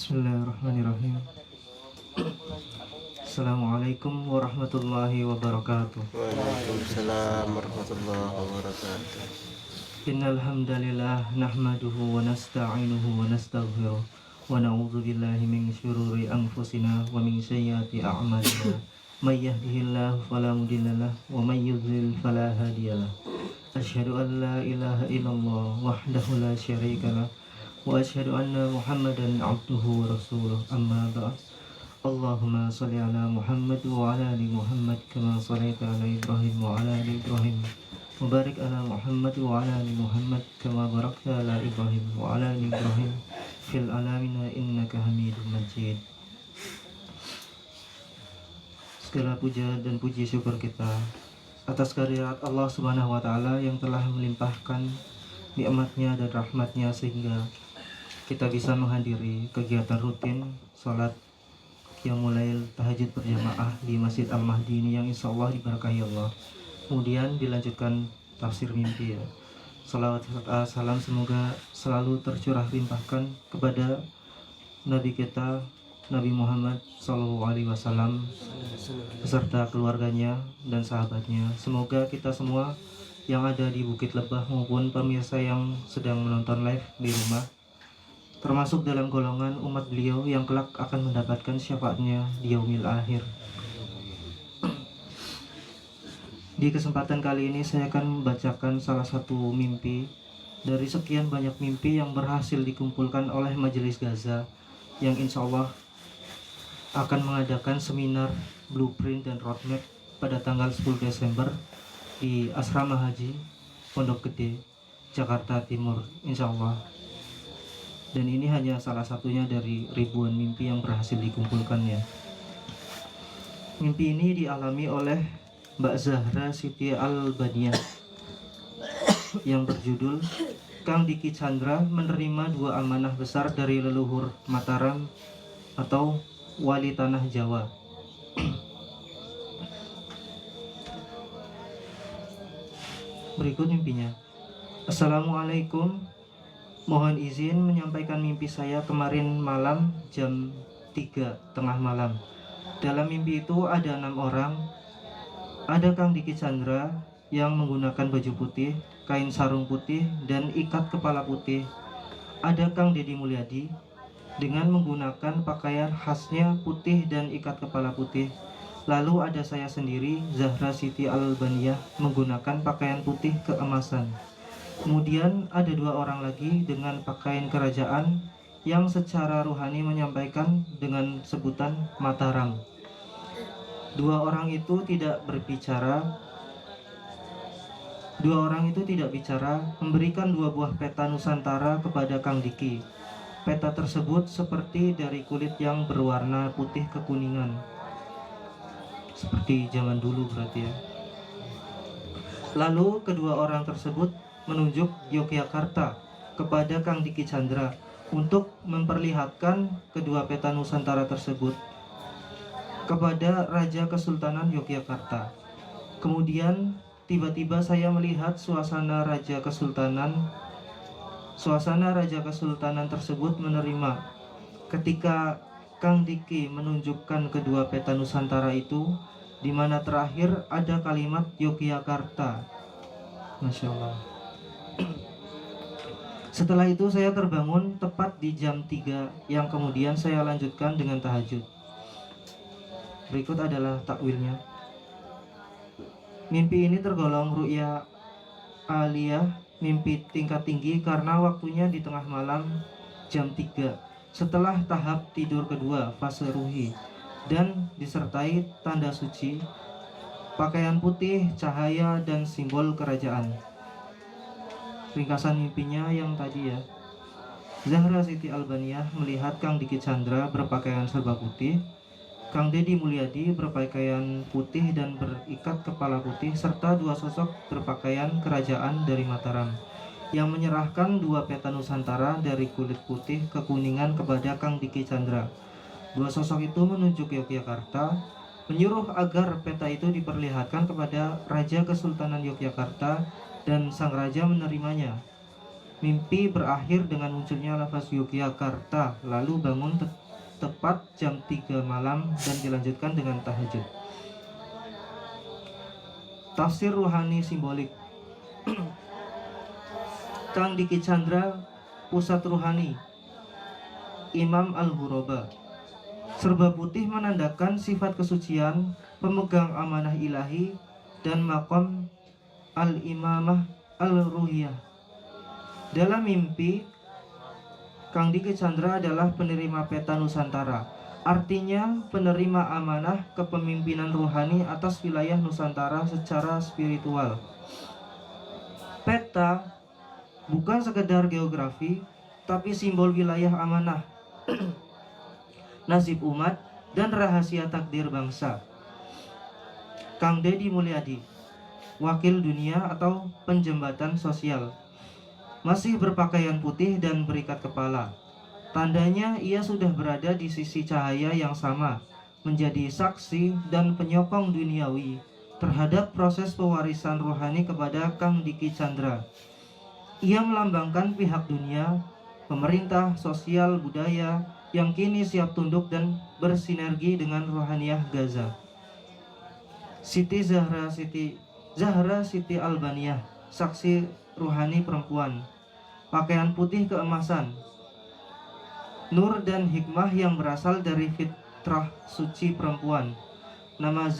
Bismillahirrahmanirrahim. Assalamualaikum warahmatullahi wabarakatuh. Waalaikumsalam warahmatullahi wabarakatuh. Innal hamdalillah nahmaduhu wa nasta'inuhu wa nastaghfiruh wa na'udzu billahi min syururi anfusina wa min sayyiati a'malina. May yahdihillahu fala mudhillalah wa may yudhlil fala hadiyalah. Asyhadu an la ilaha illallah wahdahu la syarikalah wa asyhadu anna Muhammadan abduhu wa rasuluh. Amma ba'd. Allahumma shalli ala Muhammad wa ala ali Muhammad kama shallaita ala Ibrahim wa ala ali Ibrahim. Mubarak ala Muhammad wa ala ali Muhammad kama barakta ala Ibrahim wa ala ali Ibrahim fil alamin innaka Hamidum Majid. Segala puja dan puji syukur kita atas kehadirat Allah Subhanahu wa taala yang telah melimpahkan nikmatnya dan rahmatnya sehingga kita bisa menghadiri kegiatan rutin salat qiyamul lail tahajud berjamaah di Masjid Al-Mahdi ini yang insyaallah diberkahi Allah. Kemudian dilanjutkan tafsir mimpi ya. Salawat salam semoga selalu tercurah limpahkan kepada Nabi kita Nabi Muhammad SAW beserta keluarganya dan sahabatnya. Semoga kita semua yang ada di Bukit Lebah maupun pemirsa yang sedang menonton live di rumah termasuk dalam golongan umat beliau yang kelak akan mendapatkan syafaatnya di yaumil akhir. Di kesempatan kali ini saya akan membacakan salah satu mimpi dari sekian banyak mimpi yang berhasil dikumpulkan oleh Majelis Gaza yang insya Allah akan mengadakan seminar blueprint dan roadmap pada tanggal 10 Desember di Asrama Haji Pondok Gede, Jakarta Timur insya Allah. Dan ini hanya salah satunya dari ribuan mimpi yang berhasil dikumpulkannya. Mimpi ini dialami oleh Mbak Zahra Siti Al-Baniyah yang berjudul Kang Diki Chandra menerima 2 amanah besar dari leluhur Mataram atau wali tanah Jawa. Berikut mimpinya. Assalamualaikum. Mohon izin menyampaikan mimpi saya kemarin malam jam 3 tengah malam. Dalam mimpi itu ada 6 orang. Ada Kang Diki Chandra yang menggunakan baju putih, kain sarung putih, dan ikat kepala putih. Ada Kang Deddy Mulyadi dengan menggunakan pakaian khasnya putih dan ikat kepala putih. Lalu ada saya sendiri, Zahra Siti Al-Baniyah, menggunakan pakaian putih keemasan. Kemudian ada 2 orang lagi dengan pakaian kerajaan yang secara rohani menyampaikan dengan sebutan Mataram. 2 orang itu tidak berbicara. 2 orang itu tidak bicara, memberikan 2 buah peta Nusantara kepada Kang Diki. Peta tersebut seperti dari kulit yang berwarna putih kekuningan. Seperti zaman dulu berarti ya. Lalu kedua orang tersebut menunjuk Yogyakarta kepada Kang Diki Chandra untuk memperlihatkan kedua peta Nusantara tersebut kepada Raja Kesultanan Yogyakarta. Kemudian tiba-tiba saya melihat suasana Raja Kesultanan tersebut menerima ketika Kang Diki menunjukkan kedua peta Nusantara itu, di mana terakhir ada kalimat Yogyakarta. Masya Allah. Setelah itu saya terbangun tepat di jam 3 yang kemudian saya lanjutkan dengan tahajud. Berikut adalah takwilnya. Mimpi ini tergolong ru'ya aliyah, mimpi tingkat tinggi karena waktunya di tengah malam jam 3 setelah tahap tidur kedua fase ruhi dan disertai tanda suci, pakaian putih, cahaya, dan simbol kerajaan. Ringkasan mimpinya yang tadi ya. Zahra Siti Al-Baniyah melihat Kang Diki Chandra berpakaian serba putih, Kang Deddy Mulyadi berpakaian putih dan berikat kepala putih, serta 2 sosok berpakaian kerajaan dari Mataram yang menyerahkan 2 peta Nusantara dari kulit putih kekuningan kepada Kang Diki Chandra. 2 sosok itu menunjuk Yogyakarta, menyuruh agar peta itu diperlihatkan kepada Raja Kesultanan Yogyakarta dan sang raja menerimanya. Mimpi berakhir dengan munculnya lafaz Yogyakarta, lalu bangun tepat jam 3 malam dan dilanjutkan dengan tahajud. Tafsir ruhani simbolik. Kang Diki Chandra, pusat ruhani Imam Al-Ghuraba. Serba putih menandakan sifat kesucian, pemegang amanah ilahi, dan makom al-imamah al-ruhiyah. Dalam mimpi, Kang Diki Chandra adalah penerima peta Nusantara. Artinya penerima amanah kepemimpinan ruhani atas wilayah Nusantara secara spiritual. Peta bukan sekedar geografi, tapi simbol wilayah amanah, nasib umat, dan rahasia takdir bangsa. Kang Deddy Mulyadi, wakil dunia atau penjembatan sosial, masih berpakaian putih dan berikat kepala. Tandanya ia sudah berada di sisi cahaya yang sama, menjadi saksi dan penyokong duniawi terhadap proses pewarisan rohani kepada Kang Diki Chandra. Ia melambangkan pihak dunia, pemerintah, sosial, budaya yang kini siap tunduk dan bersinergi dengan rohaniyah Gaza. Siti Zahra Siti Albaniyah, saksi ruhani perempuan, pakaian putih keemasan, nur dan hikmah yang berasal dari fitrah suci perempuan. Nama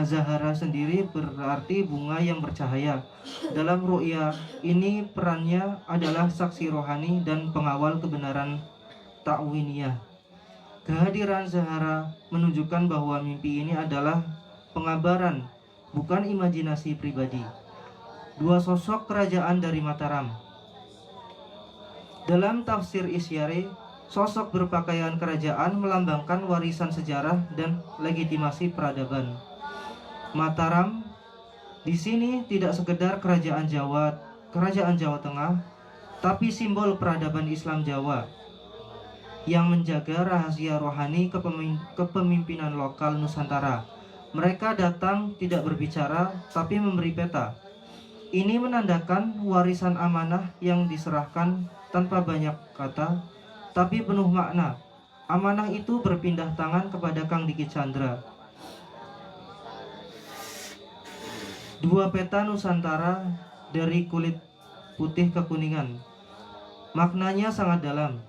Zahra sendiri berarti bunga yang bercahaya. Dalam ru'ya ini perannya adalah saksi rohani dan pengawal kebenaran ta'winiyah. Kehadiran Zahra menunjukkan bahwa mimpi ini adalah pengabaran, bukan imajinasi pribadi. Dua sosok kerajaan dari Mataram. Dalam tafsir Isyari, sosok berpakaian kerajaan melambangkan warisan sejarah dan legitimasi peradaban. Mataram di sini tidak sekedar kerajaan Jawa Tengah, tapi simbol peradaban Islam Jawa yang menjaga rahasia rohani kepemimpinan lokal Nusantara. Mereka datang tidak berbicara, tapi memberi peta. Ini menandakan warisan amanah yang diserahkan tanpa banyak kata, tapi penuh makna. Amanah itu berpindah tangan kepada Kang Diki Chandra. Dua peta Nusantara dari kulit putih ke kuningan. Maknanya sangat dalam.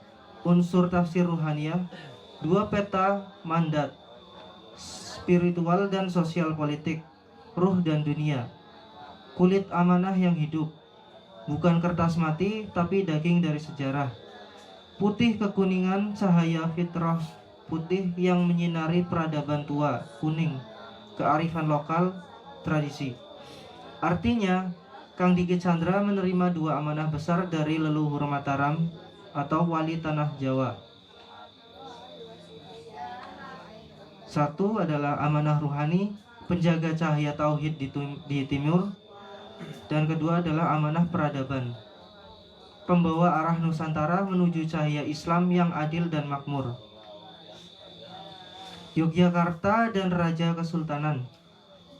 Unsur tafsir ruhaniyah, dua peta mandat, spiritual dan sosial politik, ruh dan dunia. Kulit amanah yang hidup, bukan kertas mati tapi daging dari sejarah. Putih kekuningan, cahaya fitrah putih yang menyinari peradaban tua. Kuning, kearifan lokal, tradisi. Artinya Kang Diki Chandra menerima dua amanah besar dari leluhur Mataram atau wali tanah Jawa. Satu adalah amanah ruhani, penjaga cahaya tauhid di timur, dan kedua adalah amanah peradaban, pembawa arah Nusantara menuju cahaya Islam yang adil dan makmur. Yogyakarta dan Raja Kesultanan.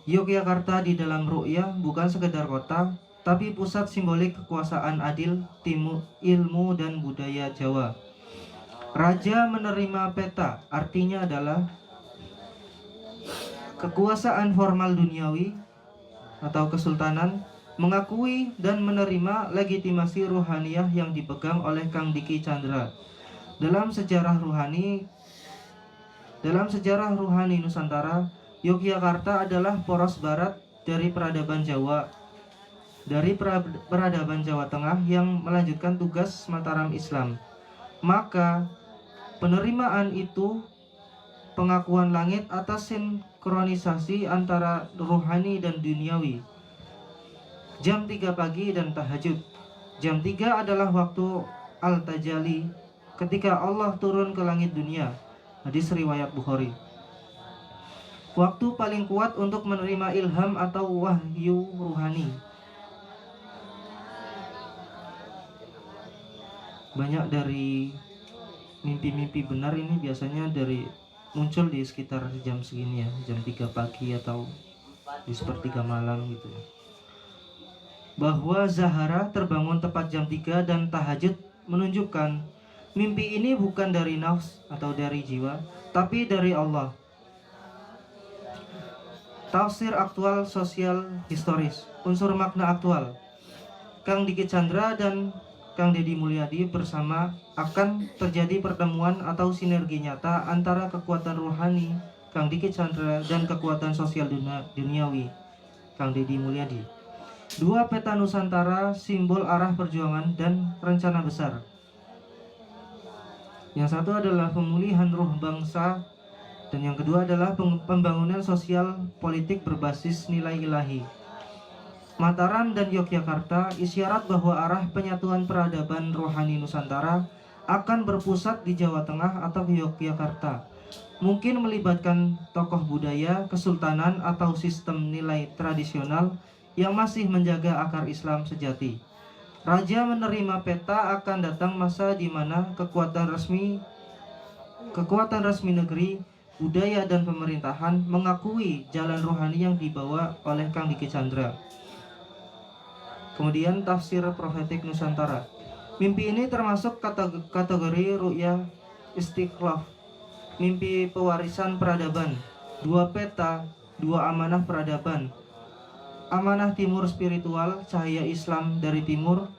Yogyakarta di dalam ru'yah bukan sekedar kota, tapi pusat simbolik kekuasaan adil, ilmu dan budaya Jawa. Raja menerima peta, artinya adalah kekuasaan formal duniawi atau kesultanan, mengakui dan menerima legitimasi ruhaniyah yang dipegang oleh Kang Diki Chandra. Dalam sejarah ruhani Nusantara, Yogyakarta adalah poros barat dari peradaban Jawa, dari peradaban Jawa Tengah yang melanjutkan tugas Mataram Islam. Maka penerimaan itu pengakuan langit atas sinkronisasi antara ruhani dan duniawi. Jam 3 pagi dan tahajud. Jam 3 adalah waktu Al-Tajali, ketika Allah turun ke langit dunia. Hadis riwayat Bukhari. Waktu paling kuat untuk menerima ilham atau wahyu ruhani. Banyak dari mimpi-mimpi benar ini biasanya muncul di sekitar jam segini ya, jam 3 pagi atau di sepertiga malam gitu ya. bahwa Zahara terbangun tepat jam 3 dan tahajud menunjukkan mimpi ini bukan dari nafs atau dari jiwa, tapi dari Allah. Tafsir aktual sosial historis, unsur makna aktual. Kang Diki Chandra dan Kang Deddy Mulyadi bersama akan terjadi pertemuan atau sinergi nyata antara kekuatan rohani Kang Diki Chandra dan kekuatan sosial duniawi Kang Deddy Mulyadi. Dua peta Nusantara, simbol arah perjuangan dan rencana besar. Yang satu adalah pemulihan ruh bangsa, dan yang kedua adalah pembangunan sosial politik berbasis nilai ilahi. Mataram dan Yogyakarta isyarat bahwa arah penyatuan peradaban rohani Nusantara akan berpusat di Jawa Tengah atau Yogyakarta. Mungkin melibatkan tokoh budaya, kesultanan atau sistem nilai tradisional yang masih menjaga akar Islam sejati. Raja menerima peta akan datang masa di mana kekuatan resmi negeri, budaya dan pemerintahan mengakui jalan rohani yang dibawa oleh Kang Diki Chandra. Kemudian tafsir profetik Nusantara. Mimpi ini termasuk kategori ru'ya istiqlal, mimpi pewarisan peradaban. Dua peta, dua amanah peradaban. Amanah timur spiritual, cahaya Islam dari timur,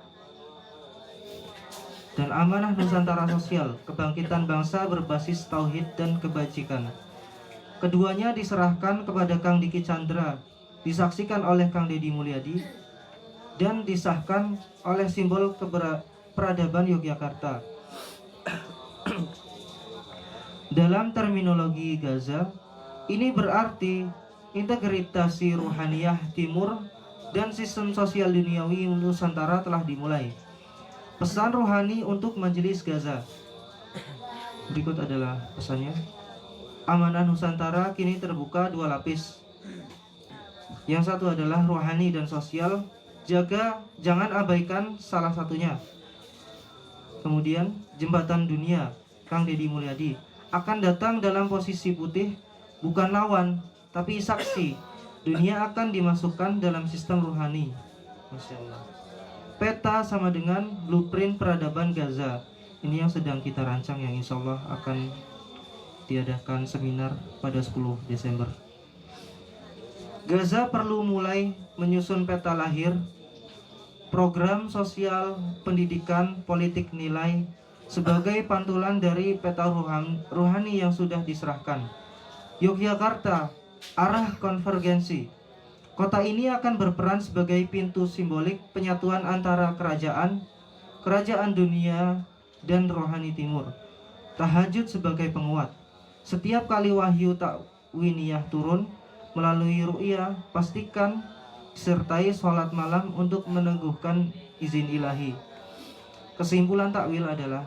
dan amanah Nusantara sosial, kebangkitan bangsa berbasis tauhid dan kebajikan. Keduanya diserahkan kepada Kang Diki Chandra, disaksikan oleh Kang Deddy Mulyadi, dan disahkan oleh simbol peradaban Yogyakarta. Dalam terminologi Gaza, ini berarti integritasi ruhaniyah timur dan sistem sosial duniawi Nusantara telah dimulai. Pesan rohani untuk Majelis Gaza. Berikut adalah pesannya. Amanah Nusantara kini terbuka dua lapis. Yang satu adalah rohani dan sosial. Jangan abaikan salah satunya. Kemudian jembatan dunia, Kang Deddy Mulyadi akan datang dalam posisi putih, bukan lawan, tapi saksi. Dunia akan dimasukkan dalam sistem rohani. Masya Allah. Peta sama dengan blueprint peradaban Gaza. Ini yang sedang kita rancang, yang insya Allah akan diadakan seminar pada 10 Desember. Gaza perlu mulai menyusun peta lahir, program sosial, pendidikan, politik nilai sebagai pantulan dari peta rohani yang sudah diserahkan. Yogyakarta, arah konvergensi. Kota ini akan berperan sebagai pintu simbolik penyatuan antara kerajaan dunia dan rohani timur. Tahajud sebagai penguat. Setiap kali wahyu takwiniyah turun melalui ru'yah, pastikan disertai sholat malam untuk meneguhkan izin ilahi. Kesimpulan takwil adalah,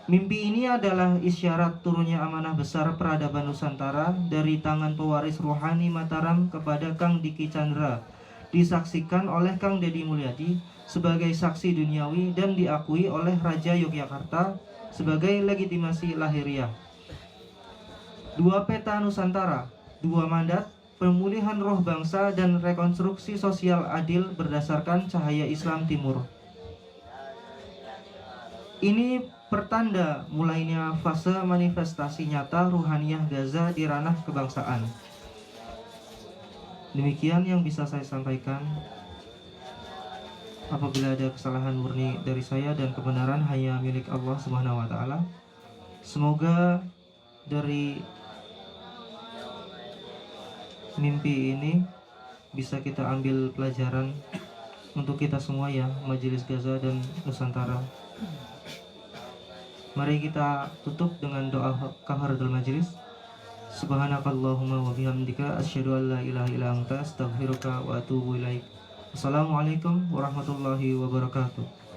mimpi ini adalah isyarat turunnya amanah besar peradaban Nusantara dari tangan pewaris rohani Mataram kepada Kang Diki Chandra, disaksikan oleh Kang Deddy Mulyadi sebagai saksi duniawi dan diakui oleh Raja Yogyakarta sebagai legitimasi lahiriah. Dua peta Nusantara, dua mandat, pemulihan roh bangsa dan rekonstruksi sosial adil berdasarkan cahaya Islam Timur. Ini pertanda mulainya fase manifestasi nyata ruhaniyah Gaza di ranah kebangsaan. Demikian yang bisa saya sampaikan. Apabila ada kesalahan murni dari saya dan kebenaran hanya milik Allah Subhanahu wa taala. Semoga dari mimpi ini bisa kita ambil pelajaran untuk kita semua ya, Majelis Gaza dan Nusantara. Mari kita tutup dengan doa kafaratul majlis. Subhanakallahumma wa bihamdika asyhadu an la ilaha illa anta astaghfiruka wa atubu ilaik. Assalamualaikum warahmatullahi wabarakatuh.